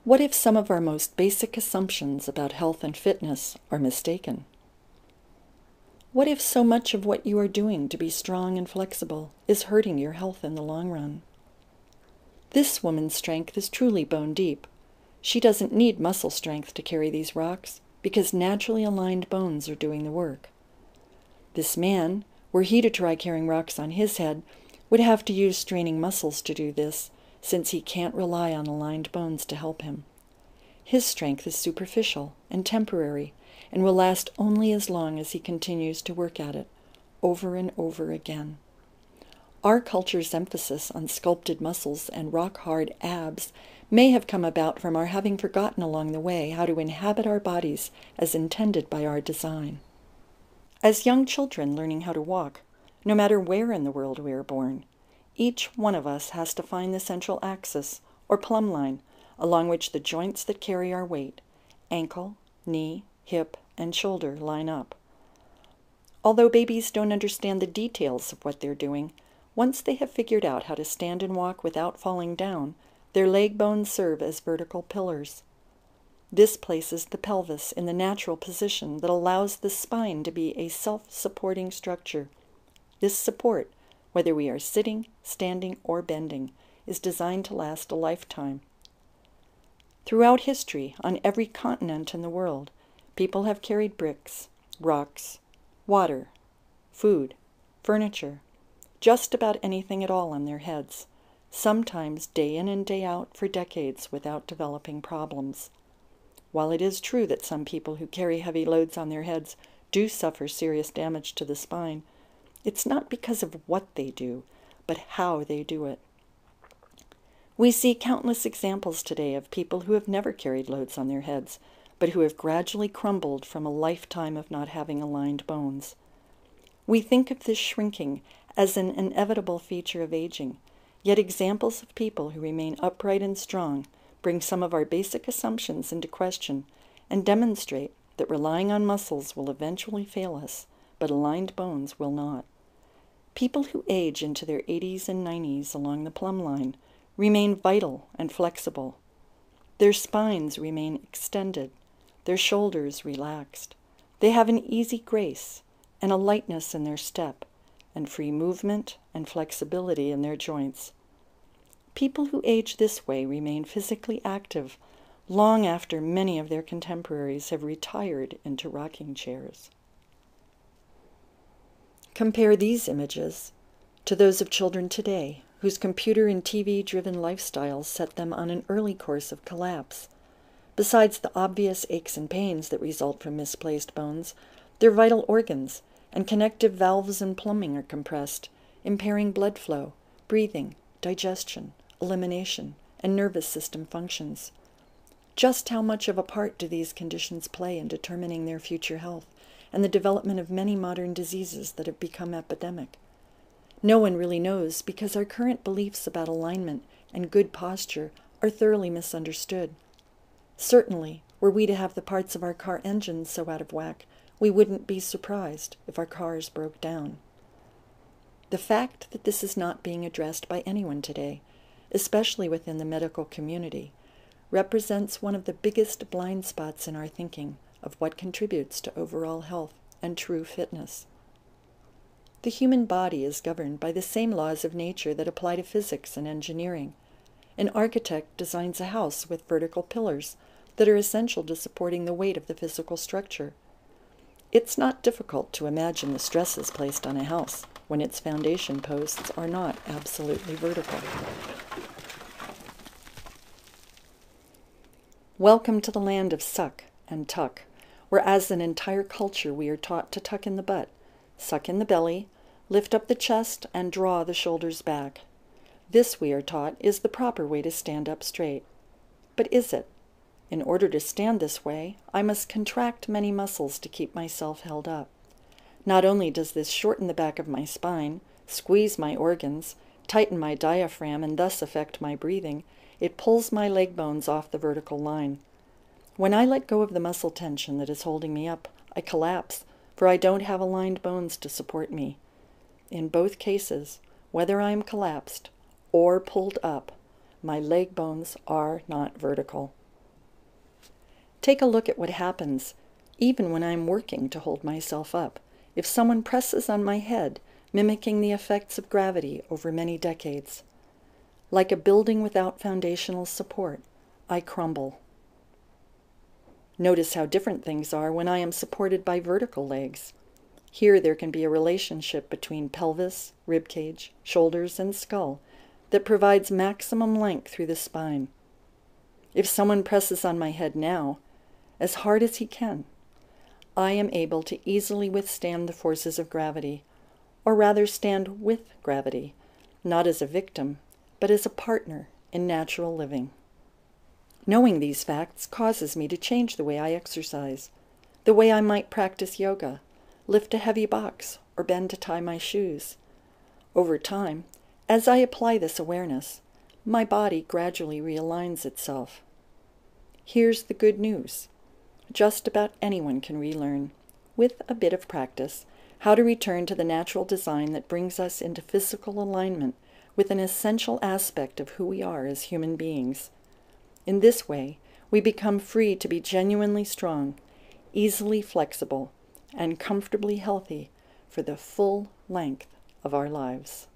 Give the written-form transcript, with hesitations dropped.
What if some of our most basic assumptions about health and fitness are mistaken? What if so much of what you are doing to be strong and flexible is hurting your health in the long run? This woman's strength is truly bone deep. She doesn't need muscle strength to carry these rocks because naturally aligned bones are doing the work. This man, were he to try carrying rocks on his head, would have to use straining muscles to do this, since he can't rely on aligned bones to help him. His strength is superficial and temporary, and will last only as long as he continues to work at it, over and over again. Our culture's emphasis on sculpted muscles and rock-hard abs may have come about from our having forgotten along the way how to inhabit our bodies as intended by our design. As young children learning how to walk, no matter where in the world we are born, each one of us has to find the central axis, or plumb line, along which the joints that carry our weight, ankle, knee, hip, and shoulder, line up. Although babies don't understand the details of what they're doing, once they have figured out how to stand and walk without falling down, their leg bones serve as vertical pillars. This places the pelvis in the natural position that allows the spine to be a self-supporting structure. This support, whether we are sitting, standing, or bending, is designed to last a lifetime. Throughout history, on every continent in the world, people have carried bricks, rocks, water, food, furniture, just about anything at all on their heads, sometimes day in and day out for decades without developing problems. While it is true that some people who carry heavy loads on their heads do suffer serious damage to the spine, it's not because of what they do, but how they do it. We see countless examples today of people who have never carried loads on their heads, but who have gradually crumbled from a lifetime of not having aligned bones. We think of this shrinking as an inevitable feature of aging, yet examples of people who remain upright and strong bring some of our basic assumptions into question and demonstrate that relying on muscles will eventually fail us, but aligned bones will not. People who age into their 80s and 90s along the plumb line remain vital and flexible. Their spines remain extended, their shoulders relaxed. They have an easy grace and a lightness in their step, and free movement and flexibility in their joints. People who age this way remain physically active long after many of their contemporaries have retired into rocking chairs. Compare these images to those of children today, whose computer and TV-driven lifestyles set them on an early course of collapse. Besides the obvious aches and pains that result from misplaced bones, their vital organs and connective valves and plumbing are compressed, impairing blood flow, breathing, digestion, elimination, and nervous system functions. Just how much of a part do these conditions play in determining their future health and the development of many modern diseases that have become epidemic? No one really knows because our current beliefs about alignment and good posture are thoroughly misunderstood. Certainly, were we to have the parts of our car engines so out of whack, we wouldn't be surprised if our cars broke down. The fact that this is not being addressed by anyone today, especially within the medical community, represents one of the biggest blind spots in our thinking of what contributes to overall health and true fitness. The human body is governed by the same laws of nature that apply to physics and engineering. An architect designs a house with vertical pillars that are essential to supporting the weight of the physical structure. It's not difficult to imagine the stresses placed on a house when its foundation posts are not absolutely vertical. Welcome to the land of suck and tuck, where as an entire culture we are taught to tuck in the butt, suck in the belly, lift up the chest, and draw the shoulders back. This, we are taught, is the proper way to stand up straight. But is it? In order to stand this way, I must contract many muscles to keep myself held up. Not only does this shorten the back of my spine, squeeze my organs, tighten my diaphragm, and thus affect my breathing, it pulls my leg bones off the vertical line. When I let go of the muscle tension that is holding me up, I collapse, for I don't have aligned bones to support me. In both cases, whether I am collapsed or pulled up, my leg bones are not vertical. Take a look at what happens, even when I am working to hold myself up, if someone presses on my head, mimicking the effects of gravity over many decades. Like a building without foundational support, I crumble. Notice how different things are when I am supported by vertical legs. Here there can be a relationship between pelvis, ribcage, shoulders, and skull that provides maximum length through the spine. If someone presses on my head now, as hard as he can, I am able to easily withstand the forces of gravity, or rather stand with gravity, not as a victim, but as a partner in natural living. Knowing these facts causes me to change the way I exercise, the way I might practice yoga, lift a heavy box, or bend to tie my shoes. Over time, as I apply this awareness, my body gradually realigns itself. Here's the good news. Just about anyone can relearn, with a bit of practice, how to return to the natural design that brings us into physical alignment with an essential aspect of who we are as human beings. In this way, we become free to be genuinely strong, easily flexible, and comfortably healthy for the full length of our lives.